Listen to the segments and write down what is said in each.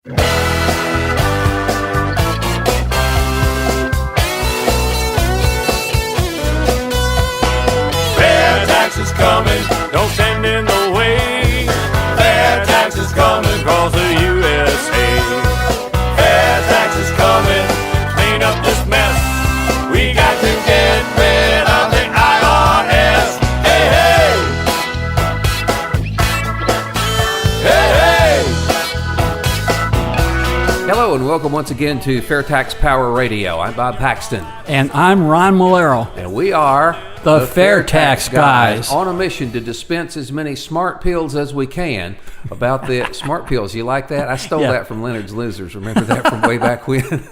FAIRtax is coming, don't stand in the way. FAIRtax is coming across the USA. FAIRtax is coming, clean up this mess. We got to get rid of the IRS. Hey, hey! Hey, hey! Hello and welcome once again to FAIRtax Power Radio. I'm Bob Paxton. And I'm Ron Malero. And we are the FAIRtax Guys. On a mission to dispense as many smart pills as we can about the smart pills. You like that? I stole that from Leonard's Losers. Remember that from way back when?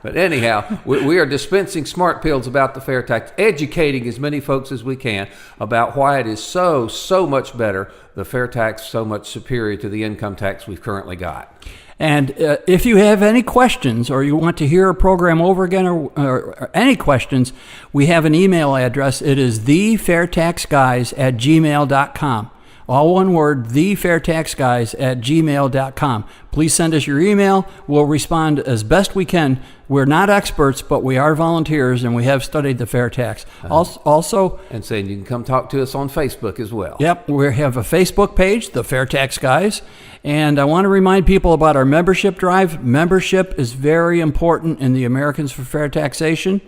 But anyhow, we are dispensing smart pills about the FAIRtax, educating as many folks as we can about why it is so much better, the FAIRtax so much superior to the income tax we've currently got. And if you have any questions or you want to hear a program over again or any questions, we have an email address. It is thefairtaxguys@gmail.com. All one word, thefairtaxguys@gmail.com. Please send us your email. We'll respond as best we can. We're not experts, but we are volunteers, and we have studied the FAIRtax. Also, and saying you can come talk to us on Facebook as well. Yep, we have a Facebook page, the FAIRtax Guys. And I want to remind people about our membership drive. Membership is very important in the Americans for Fair Taxation.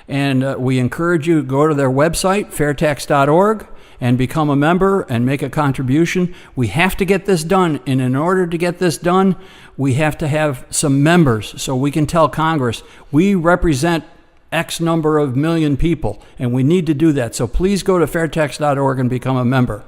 And we encourage you to go to their website, fairtax.org, and become a member and make a contribution. We have to get this done. And in order to get this done, we have to have some members so we can tell Congress we represent X number of million people, and we need to do that. So please go to fairtax.org and become a member.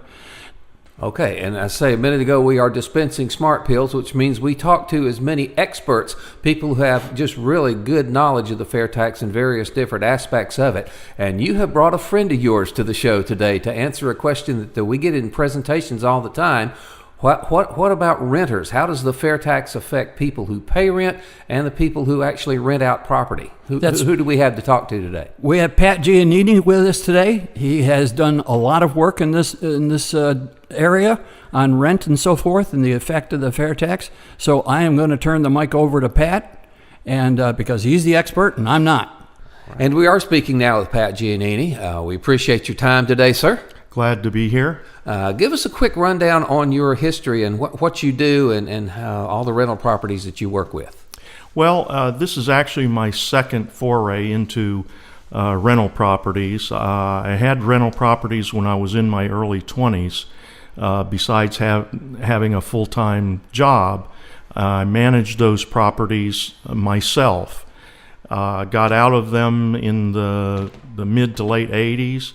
Okay, and I say a minute ago we are dispensing smart pills, which means we talk to as many experts, people who have just really good knowledge of the FAIRtax and various different aspects of it. And you have brought a friend of yours to the show today to answer a question that we get in presentations all the time. What about renters? How does the FAIRtax affect people who pay rent and the people who actually rent out property? Who do we have to talk to today? We have Pat Gianinni with us today. He has done a lot of work in this area on rent and so forth and the effect of the FAIRtax. So I am going to turn the mic over to Pat, and because he's the expert and I'm not. And we are speaking now with Pat Gianinni. We appreciate your time today, sir. Glad to be here. Give us a quick rundown on your history and what you do and all the rental properties that you work with. Well, this is actually my second foray into rental properties. I had rental properties when I was in my early 20s. Besides having a full-time job, I managed those properties myself. Got out of them in the mid to late 80s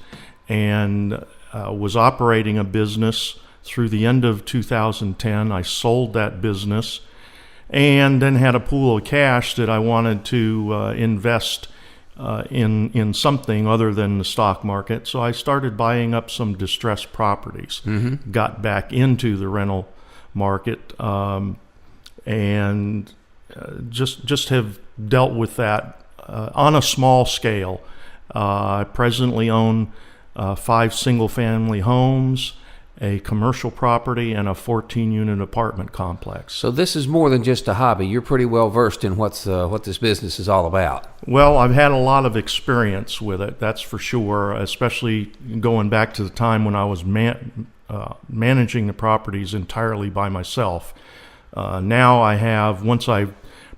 and was operating a business through the end of 2010. I sold that business and then had a pool of cash that I wanted to invest in something other than the stock market. So I started buying up some distressed properties, got back into the rental market, and just have dealt with that on a small scale. I presently own 5 single-family homes, a commercial property, and a 14-unit apartment complex. So this is more than just a hobby. You're pretty well versed in what this business is all about. Well, I've had a lot of experience with it, that's for sure, especially going back to the time when I was managing the properties entirely by myself. Now I have, once I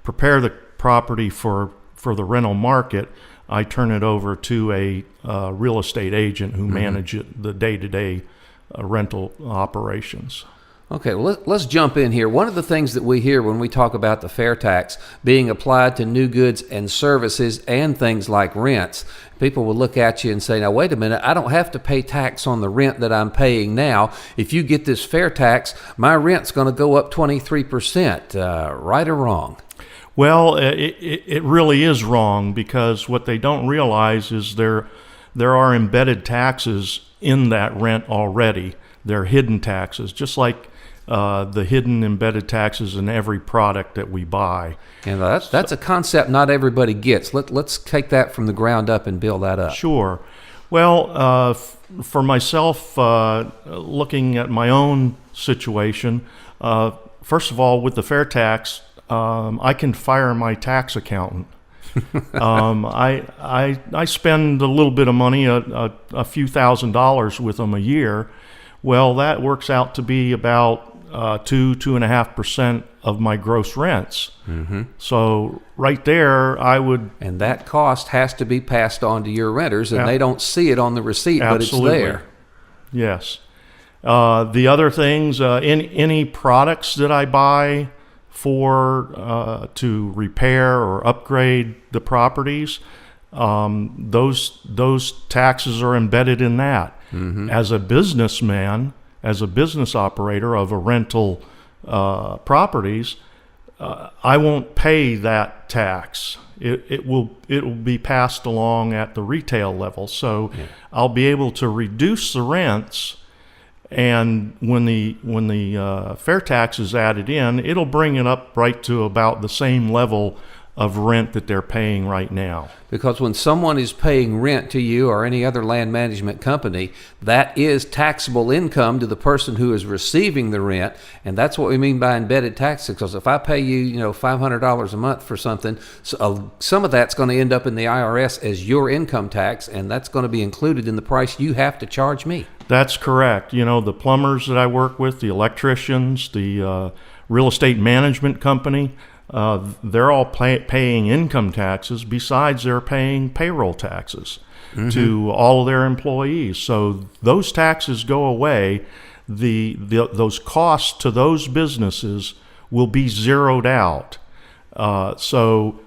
prepare the property for the rental market, I turn it over to a real estate agent who manages the day-to-day rental operations. Okay, well, let's jump in here. One of the things that we hear when we talk about the FAIRtax being applied to new goods and services and things like rents, people will look at you and say, now, wait a minute, I don't have to pay tax on the rent that I'm paying now. If you get this FAIRtax, my rent's going to go up 23%, right or wrong? Well, it really is wrong, because what they don't realize is there are embedded taxes in that rent already. They're hidden taxes, just like the hidden embedded taxes in every product that we buy. And that's a concept not everybody gets. Let's take that from the ground up and build that up. Sure. Well, for myself, looking at my own situation, first of all, with the FAIRtax, I can fire my tax accountant. I spend a little bit of money, a few $1,000s with them a year. Well, that works out to be about 2.5% of my gross rents. So right there, I would. And that cost has to be passed on to your renters, and they don't see it on the receipt, Absolutely. but it's there. Yes. The other things, any products that I buy for to repair or upgrade the properties, those taxes are embedded in that. As a businessman, as a business operator of a rental properties, I won't pay that tax. It will be passed along at the retail level. So I'll be able to reduce the rents. And when the FAIRtax is added in, it'll bring it up right to about the same level of rent that they're paying right now. Because when someone is paying rent to you or any other land management company, that is taxable income to the person who is receiving the rent, and that's what we mean by embedded taxes. Because if I pay you, $500 a month for something, some of that's going to end up in the IRS as your income tax, and that's going to be included in the price you have to charge me. That's correct. The plumbers that I work with, the electricians, the real estate management company, they're all paying income taxes. Besides, they're paying payroll taxes to all of their employees. So those taxes go away. Those costs to those businesses will be zeroed out. And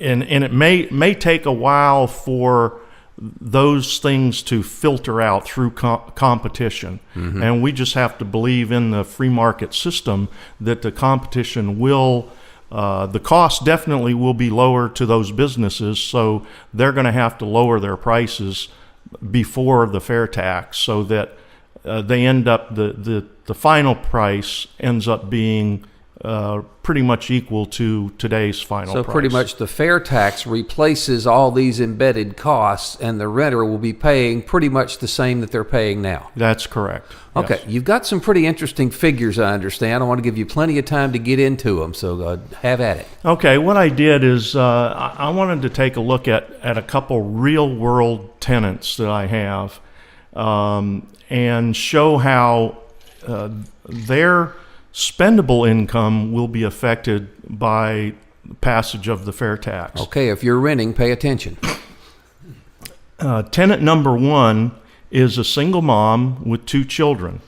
it may take a while for those things to filter out through competition. And we just have to believe in the free market system that the competition will, the cost definitely will be lower to those businesses, so they're going to have to lower their prices before the FAIRtax so that they end up, the final price ends up being pretty much equal to today's final price. So pretty much the FAIRtax replaces all these embedded costs, and the renter will be paying pretty much the same that they're paying now. That's correct. Okay, Yes. You've got some pretty interesting figures, I understand. I want to give you plenty of time to get into them, so have at it. Okay, what I did is I wanted to take a look at a couple real-world tenants that I have and show how their spendable income will be affected by passage of the FAIRtax. Okay, if you're renting, pay attention. Tenant number one is a single mom with 2 children.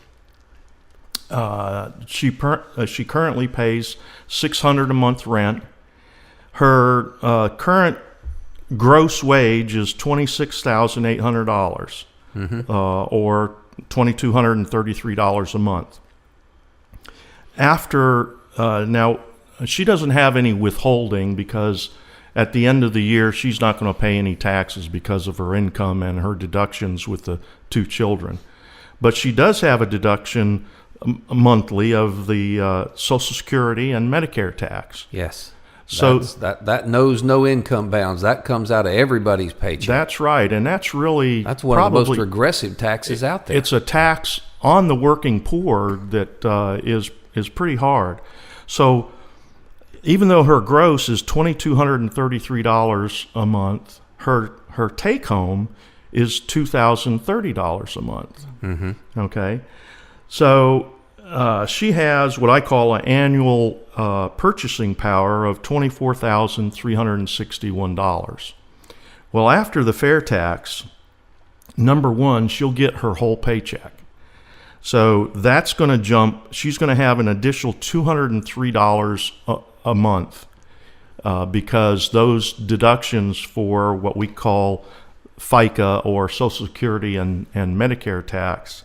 She currently pays $600 a month rent. Her current gross wage is $26,800, or $2,233 a month. After now, she doesn't have any withholding because at the end of the year she's not going to pay any taxes because of her income and her deductions with the 2 children. But she does have a deduction monthly of the Social Security and Medicare tax. Yes. So that knows no income bounds. That comes out of everybody's paycheck. that's right, and that's really That's one of the most regressive taxes out there. It's a tax on the working poor that is pretty hard. So even though her gross is $2,233 a month, her take home is $2,030 a month. Okay, so she has what I call an annual purchasing power of $24,361. Well, after the FAIRtax, number one, she'll get her whole paycheck. So that's going to jump. She's going to have an additional $203 a month because those deductions for what we call FICA or Social Security and Medicare tax.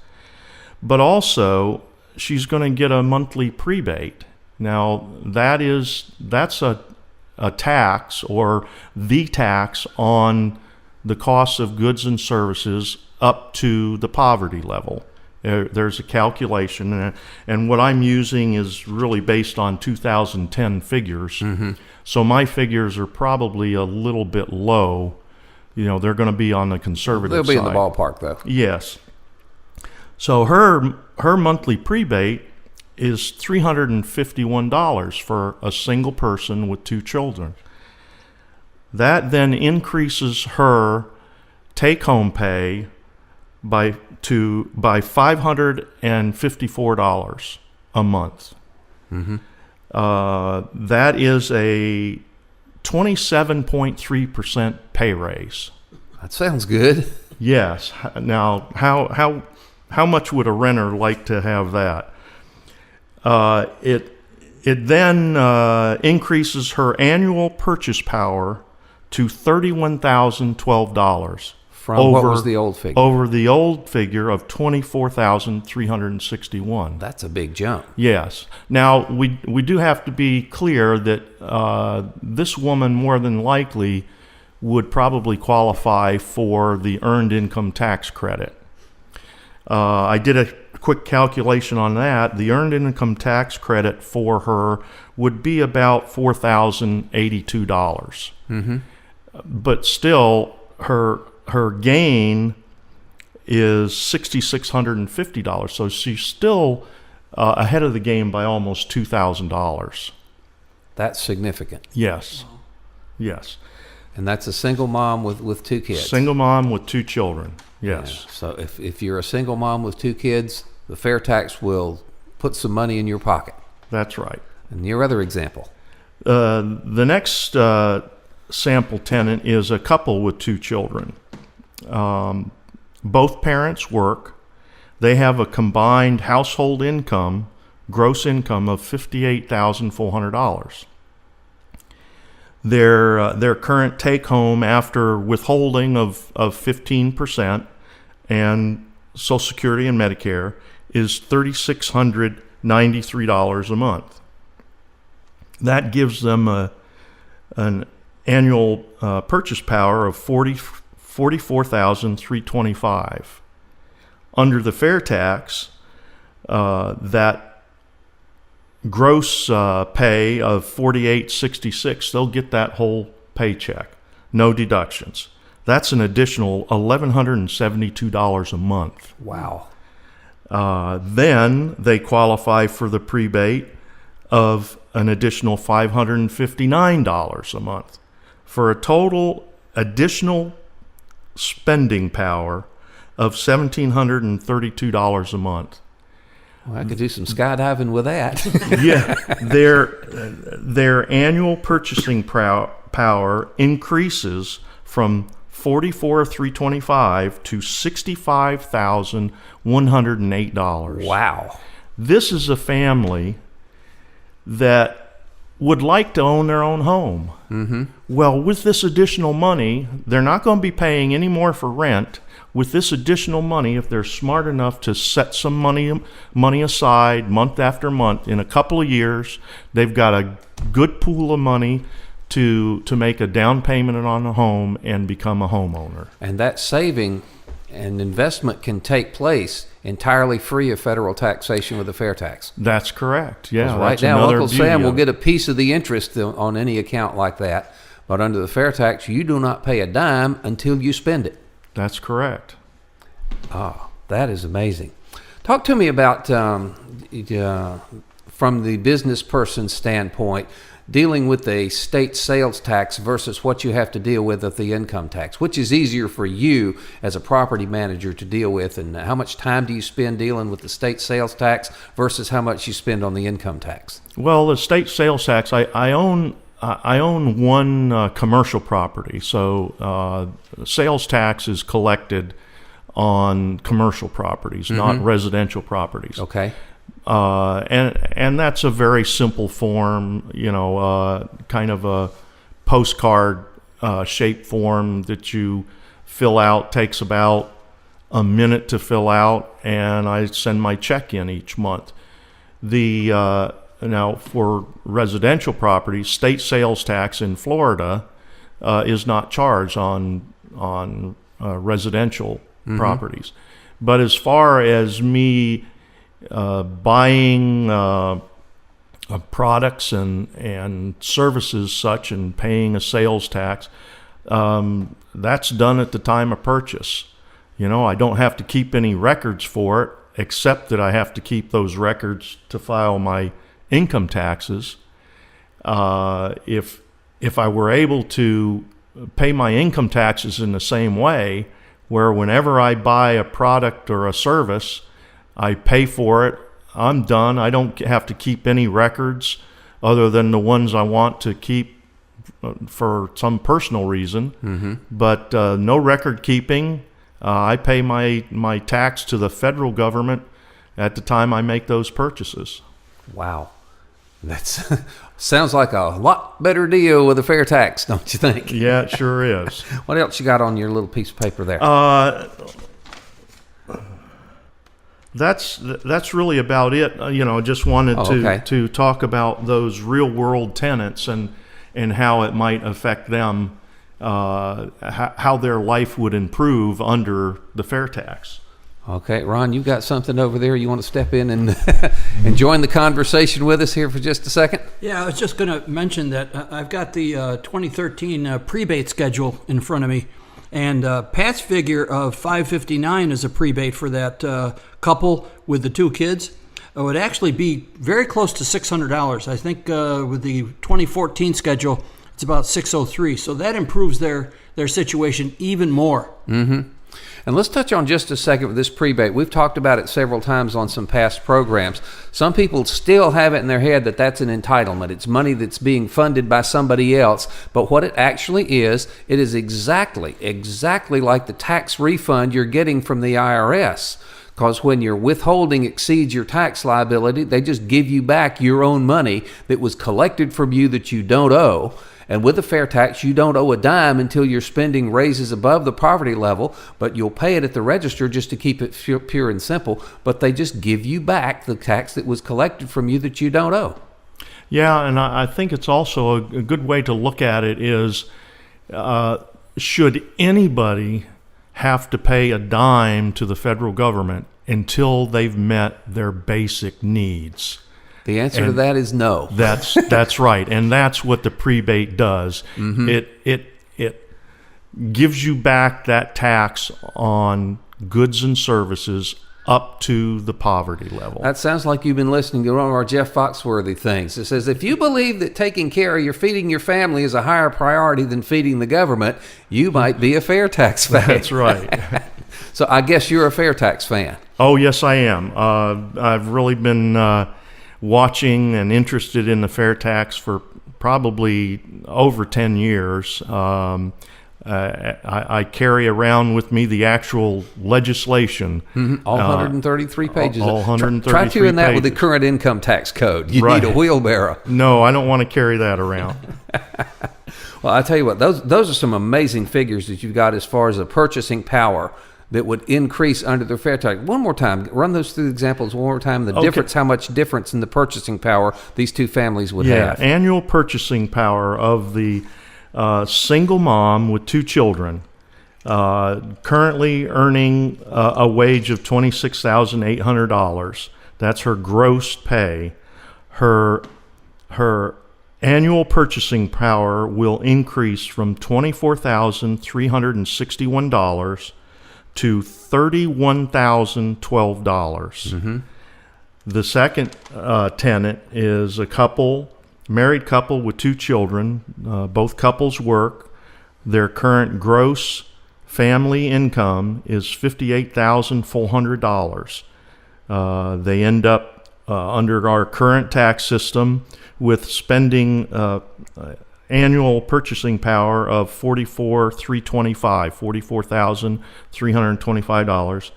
But also, she's going to get a monthly prebate. Now, that's a tax or the tax on the cost of goods and services up to the poverty level. There's a calculation, and what I'm using is really based on 2010 figures. So my figures are probably a little bit low. They're going to be on the conservative side. They'll be in the ballpark, though. Yes. So her monthly prebate is $351 for a single person with 2 children. That then increases her take-home pay by $554 a month. That is a 27.3% pay raise. That sounds good. Yes. Now, how much would a renter like to have that? It then increases her annual purchase power to $31,012 From what was the old figure? over the old figure of $24,361. That's a big jump. Yes. Now, we do have to be clear that this woman more than likely would probably qualify for the earned income tax credit. I did a quick calculation on that. The earned income tax credit for her would be about $4,082. But still, her gain is $6,650. So she's still ahead of the game by almost $2,000. That's significant. Yes. Yes. And that's a single mom with 2 kids. Single mom with 2 children. Yes. Yeah. So if you're a single mom with 2 kids, the FAIRtax will put some money in your pocket. That's right. And your other example? The next sample tenant is a couple with 2 children. Both parents work. They have a combined household income, gross income of $58,400. Their current take home after withholding of 15% and Social Security and Medicare is $3,693 a month. That gives them an annual purchase power of $44,325. Under the FAIRtax, that gross pay of $48.66, they'll get that whole paycheck, no deductions. That's an additional $1,172 a month. Wow. Then they qualify for the prebate of an additional $559 a month for a total additional spending power of $1,732 a month. Well, I could do some skydiving with that. Yeah, their annual purchasing power increases from $44,325 to $65,108. Wow. This is a family that would like to own their own home. Mm-hmm. Well, with this additional money, they're not going to be paying any more for rent. With this additional money, if they're smart enough to set some money aside month after month, in a couple of years, they've got a good pool of money to make a down payment on a home and become a homeowner. And that saving and investment can take place entirely free of federal taxation with the FAIRtax. That's correct. Yeah. Right now, Uncle Sam will get a piece of the interest on any account like that. But under the FAIRtax, you do not pay a dime until you spend it. That's correct. Ah, that is amazing. Talk to me about, from the business person's standpoint, dealing with a state sales tax versus what you have to deal with the income tax. Which is easier for you as a property manager to deal with, and how much time do you spend dealing with the state sales tax versus how much you spend on the income tax? Well, the state sales tax, I own one commercial property, so sales tax is collected on commercial properties, not residential properties. Okay. And that's a very simple form, kind of a postcard shaped form that you fill out. Takes about a minute to fill out, and I send my check in each month. Now, for residential properties, state sales tax in Florida is not charged on residential properties. But as far as me buying products and services such and paying a sales tax, that's done at the time of purchase. I don't have to keep any records for it. except that I have to keep those records to file my income taxes. If I were able to pay my income taxes in the same way, where whenever I buy a product or a service, I pay for it, I'm done. I don't have to keep any records other than the ones I want to keep for some personal reason. Mm-hmm. But no record keeping. I pay my tax to the federal government at the time I make those purchases. Wow. That's sounds like a lot better deal with a FAIRtax, don't you think? Yeah, it sure is. What else you got on your little piece of paper there? That's really about it. Just wanted to talk about those real world tenants and how it might affect them, how their life would improve under the FAIRtax. Okay, Ron, you've got something over there. You want to step in and and join the conversation with us here for just a second? Yeah, I was just going to mention that I've got the 2013 prebate schedule in front of me, and Pat's figure of $559 as a prebate for that couple with the two kids. It would actually be very close to $600. I think with the 2014 schedule, it's about $603. So that improves their situation even more. Mm-hmm. And let's touch on just a second with this prebate. We've talked about it several times on some past programs. Some people still have it in their head that that's an entitlement. It's money that's being funded by somebody else. But what it actually is, it is exactly like the tax refund you're getting from the IRS. Because when your withholding exceeds your tax liability, they just give you back your own money that was collected from you that you don't owe. And with the FAIRtax, you don't owe a dime until your spending raises above the poverty level, but you'll pay it at the register just to keep it pure and simple. But they just give you back the tax that was collected from you that you don't owe. Yeah, and I think it's also a good way to look at it is, should anybody have to pay a dime to the federal government until they've met their basic needs? The answer to that is no. That's right, and that's what the prebate does. Mm-hmm. It gives you back that tax on goods and services up to the poverty level. That sounds like you've been listening to one of our Jeff Foxworthy things. It says, if you believe that taking care of feeding your family is a higher priority than feeding the government, you might be a FAIRtax fan. That's right. So I guess you're a FAIRtax fan. Oh, yes, I am. I've really been watching and interested in the FAIRtax for probably over 10 years. I carry around with me the actual legislation. Mm-hmm. All 133 pages. All 133 Try doing that pages. with the current income tax code. You Right. need a wheelbarrow. No, I don't want to carry that around. Well, I tell you what, those are some amazing figures that you've got as far as the purchasing power that would increase under the FAIRtax. One more time, run those through the examples one more time. The difference, how much difference in the purchasing power these two families would have. Annual purchasing power of the single mom with two children, currently earning a wage of $26,800. That's her gross pay. Her annual purchasing power will increase from $24,361 to $31,012. Mm-hmm. The second tenant is a married couple with two children. Both couples work. Their current gross family income is $58,400. They end up under our current tax system with spending annual purchasing power of $44,325.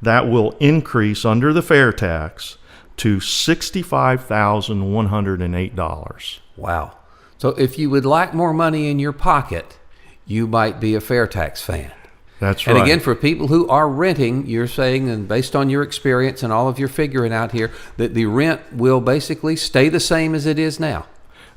That will increase under the FAIRtax to $65,108. Wow. So if you would like more money in your pocket, you might be a FAIRtax fan. That's right. And again, for people who are renting, you're saying, and based on your experience and all of your figuring out here, that the rent will basically stay the same as it is now.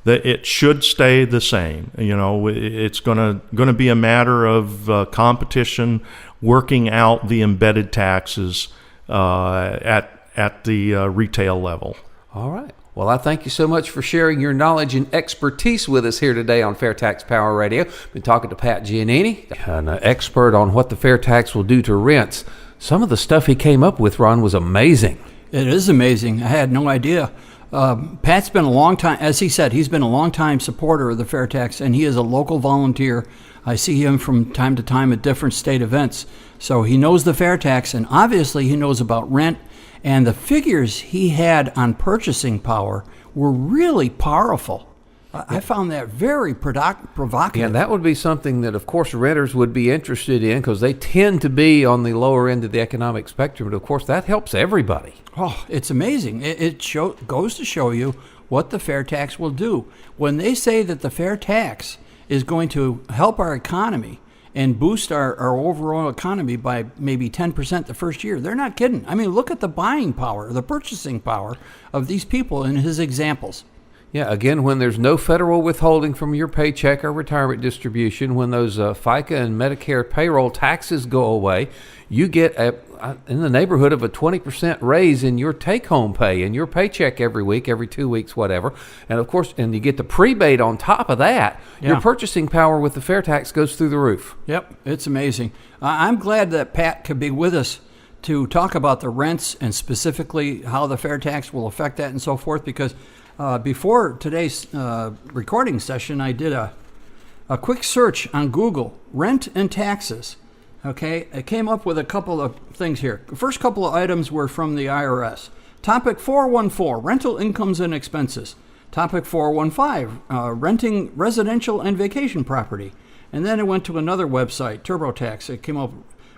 That it should stay the same. It's going to be a matter of competition, working out the embedded taxes at the retail level. All right. Well, I thank you so much for sharing your knowledge and expertise with us here today on FAIRtax Power Radio. Been talking to Pat Gianinni, an expert on what the FAIRtax will do to rents. Some of the stuff he came up with, Ron, was amazing. It is amazing. I had no idea. Pat's been a long time, as he said, he's been a long time supporter of the FAIRtax, and he is a local volunteer. I see him from time to time at different state events. So he knows the FAIRtax, and obviously he knows about rent. And the figures he had on purchasing power were really powerful. I found that very provocative. Yeah, that would be something that, of course, renters would be interested in because they tend to be on the lower end of the economic spectrum. But, of course, that helps everybody. Oh, it's amazing. It goes to show you what the FAIRtax will do. When they say that the FAIRtax is going to help our economy and boost our overall economy by maybe 10% the first year, they're not kidding. I mean, look at the buying power, the purchasing power of these people in his examples. Yeah, again, when there's no federal withholding from your paycheck or retirement distribution, when those FICA and Medicare payroll taxes go away, you get in the neighborhood of a 20% raise in your take-home pay and your paycheck every week, every 2 weeks, whatever. And, of course, and you get the prebate on top of that. Yeah. Your purchasing power with the FAIRtax goes through the roof. Yep, it's amazing. I'm glad that Pat could be with us to talk about the rents and specifically how the FAIRtax will affect that and so forth, because before today's recording session, I did a quick search on Google, rent and taxes. Okay, I came up with a couple of things here. The first couple of items were from the IRS. Topic 414, rental incomes and expenses. Topic 415, renting residential and vacation property. And then it went to another website, TurboTax. It came up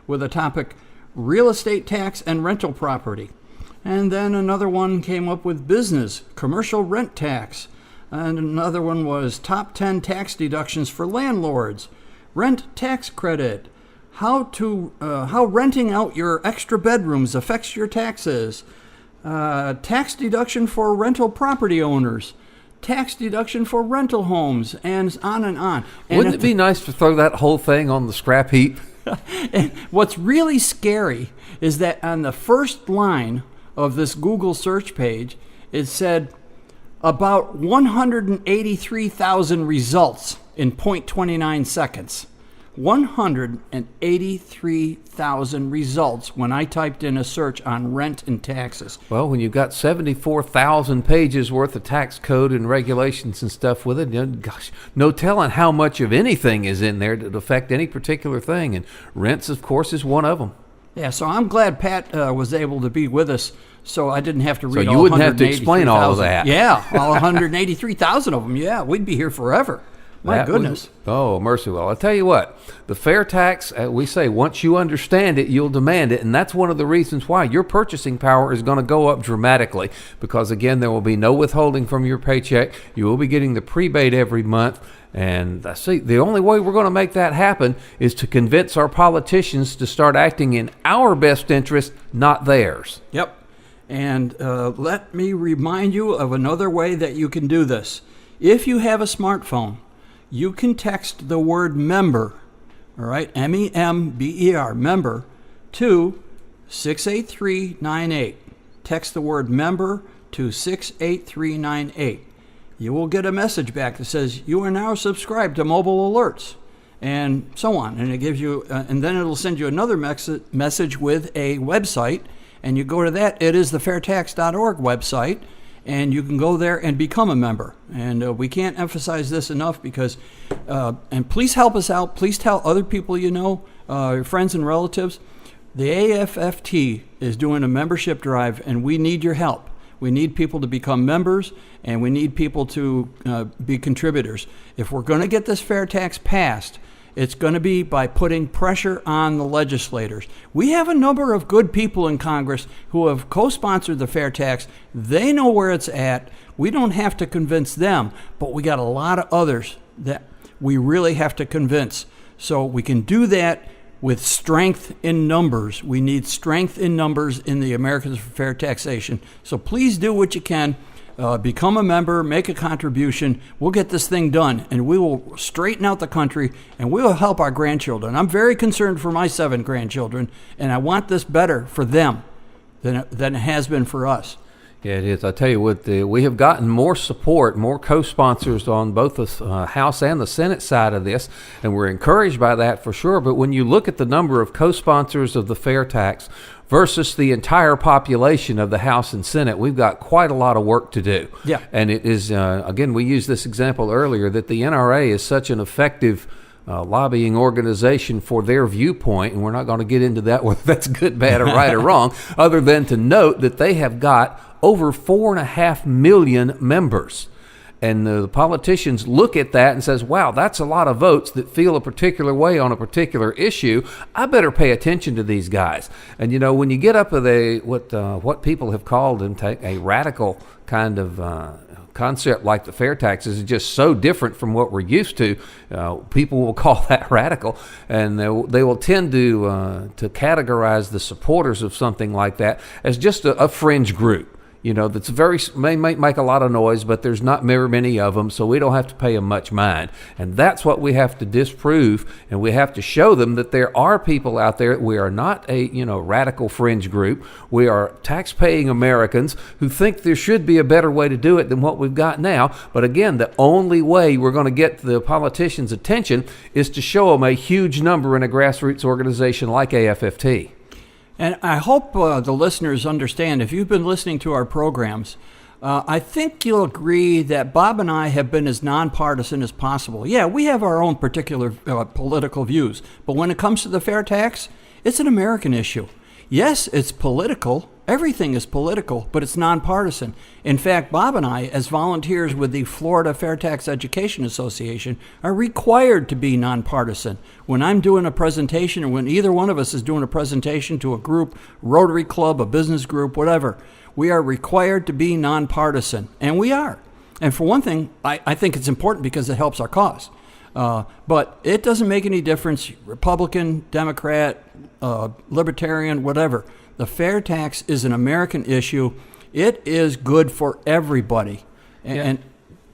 with a topic, real estate tax and rental property. And then another one came up with business, commercial rent tax. And another one was top 10 tax deductions for landlords, rent tax credit, how renting out your extra bedrooms affects your taxes, tax deduction for rental property owners, tax deduction for rental homes, and on and on. And wouldn't it be nice to throw that whole thing on the scrap heap? And what's really scary is that on the first line of this Google search page, it said about 183,000 results in 0.29 seconds. 183,000 results when I typed in a search on rent and taxes. Well, when you've got 74,000 pages worth of tax code and regulations and stuff with it, gosh, no telling how much of anything is in there to affect any particular thing. And rents, of course, is one of them. Yeah, so I'm glad Pat was able to be with us, so I didn't have to read so all you wouldn't have to explain all of that. Yeah, all 183,000 of them. Yeah, we'd be here forever. My goodness. Oh, mercy. Well, I'll tell you what, the FAIRtax, we say once you understand it, you'll demand it. And that's one of the reasons why your purchasing power is going to go up dramatically. Because, again, there will be no withholding from your paycheck. You will be getting the prebate every month. And see, the only way we're going to make that happen is to convince our politicians to start acting in our best interest, not theirs. Yep. And let me remind you of another way that you can do this. If you have a smartphone, you can text the word member, all right, MEMBER, member, to 68398. Text the word member to 68398. You will get a message back that says you are now subscribed to mobile alerts, and so on. And it gives you, and then it'll send you another message with a website, and you go to that. It is the FAIRtax.org website. And you can go there and become a member. And we can't emphasize this enough because, and please help us out. Please tell other people you know, your friends and relatives. The AFFT is doing a membership drive, and we need your help. We need people to become members, and we need people to be contributors. If we're going to get this FAIRtax passed, it's going to be by putting pressure on the legislators. We have a number of good people in Congress who have co-sponsored the FAIRtax. They know where it's at. We don't have to convince them, but we got a lot of others that we really have to convince. So we can do that with strength in numbers. We need strength in numbers in the Americans for Fair Taxation. So please do what you can. Become a member, make a contribution. We'll get this thing done, and we will straighten out the country, and we will help our grandchildren. I'm very concerned for my 7 grandchildren, and I want this better for them than it has been for us. Yeah, it is. I tell you what, we have gotten more support, more co-sponsors on both the House and the Senate side of this, and we're encouraged by that for sure. But when you look at the number of co-sponsors of the fair tax versus the entire population of the House and Senate, we've got quite a lot of work to do. Yeah. And it is, again, we used this example earlier, that the NRA is such an effective lobbying organization for their viewpoint, and we're not going to get into that, whether that's good, bad, or right or wrong, other than to note that they have got over 4.5 million members. And the politicians look at that and says, wow, that's a lot of votes that feel a particular way on a particular issue. I better pay attention to these guys. And, you know, when you get up with what people have called and take a radical kind of concept like the fair taxes is just so different from what we're used to. People will call that radical, and they will tend to categorize the supporters of something like that as just a fringe group. You know, that's may make a lot of noise, but there's not very many of them, so we don't have to pay them much mind. And that's what we have to disprove, and we have to show them that there are people out there. We are not a, radical fringe group. We are tax-paying Americans who think there should be a better way to do it than what we've got now. But again, the only way we're going to get the politicians' attention is to show them a huge number in a grassroots organization like AFFT. And I hope the listeners understand, if you've been listening to our programs, I think you'll agree that Bob and I have been as nonpartisan as possible. Yeah, we have our own particular political views, but when it comes to the fair tax, it's an American issue. Yes, it's political. Everything is political, but it's nonpartisan. In fact, Bob and I, as volunteers with the Florida Fair Tax Education Association, are required to be nonpartisan. When I'm doing a presentation, or when either one of us is doing a presentation to a group, Rotary Club, a business group, whatever, we are required to be nonpartisan, and we are. And for one thing, I think it's important because it helps our cause. But it doesn't make any difference, Republican, Democrat, Libertarian, whatever. The fair tax is an American issue. It is good for everybody. And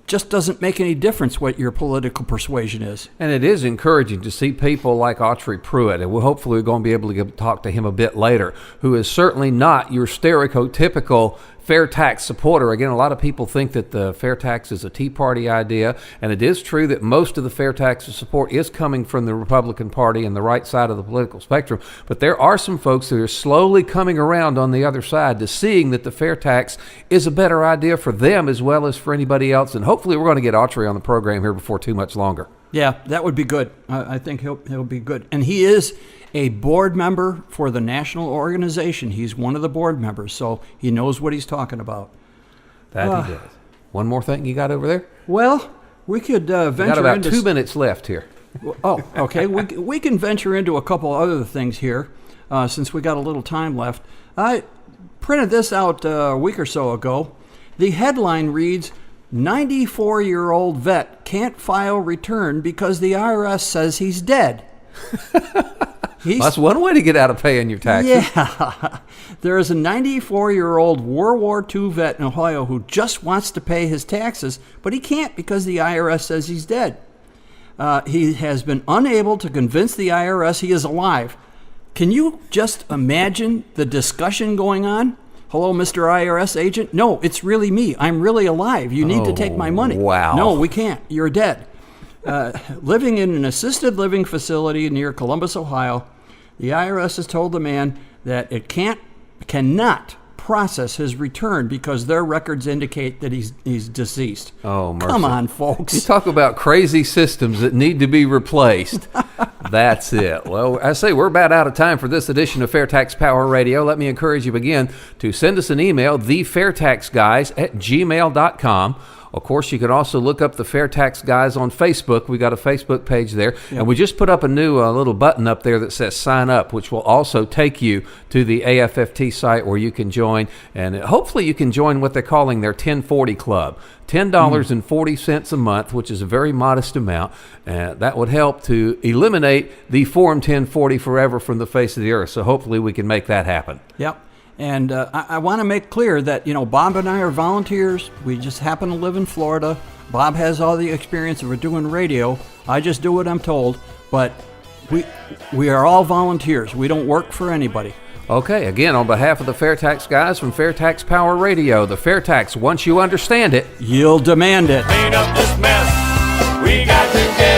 just doesn't make any difference what your political persuasion is. And it is encouraging to see people like Autry Pruitt, and we're hopefully going to be able to talk to him a bit later, who is certainly not your stereotypical fair tax supporter. Again, a lot of people think that the fair tax is a Tea Party idea, and it is true that most of the fair tax support is coming from the Republican Party and the right side of the political spectrum. But there are some folks that are slowly coming around on the other side to seeing that the fair tax is a better idea for them as well as for anybody else. And hopefully we're going to get Autry on the program here before too much longer. Yeah, that would be good. I think he'll be good. And he is a board member for the national organization. He's one of the board members, so he knows what he's talking about. That he does. One more thing you got over there? Well, we could venture into... We got about 2 minutes left here. Oh, okay. We can venture into a couple other things here, since we got a little time left. I printed this out a week or so ago. The headline reads, 94-year-old vet can't file return because the IRS says he's dead. Well, that's one way to get out of paying your taxes. Yeah. There is a 94-year-old World War II vet in Ohio who just wants to pay his taxes, but he can't because the IRS says he's dead. He has been unable to convince the IRS he is alive. Can you just imagine the discussion going on? Hello, Mr. IRS agent? No, it's really me. I'm really alive. You need to take my money. Wow. No, we can't. You're dead. Living in an assisted living facility near Columbus, Ohio, the IRS has told the man that it cannot process his return because their records indicate that he's deceased. Oh, mercy. Come on, folks. You talk about crazy systems that need to be replaced. That's it. Well, I say we're about out of time for this edition of Fair Tax Power Radio. Let me encourage you again to send us an email, thefairtaxguys@gmail.com. Of course, you can also look up the FAIRtax Guys on Facebook. We got a Facebook page there. Yep. And we just put up a new little button up there that says sign up, which will also take you to the AFFT site where you can join. And hopefully you can join what they're calling their 1040 Club. $10.40 a month, which is a very modest amount. That would help to eliminate the Form 1040 forever from the face of the earth. So hopefully we can make that happen. Yep. And I want to make clear that, Bob and I are volunteers. We just happen to live in Florida. Bob has all the experience of doing radio. I just do what I'm told. But we are all volunteers. We don't work for anybody. Okay, again, on behalf of the FAIRtax guys from FAIRtax Power Radio, the FAIRtax, once you understand it, You'll demand it. Clean up this mess we got to get.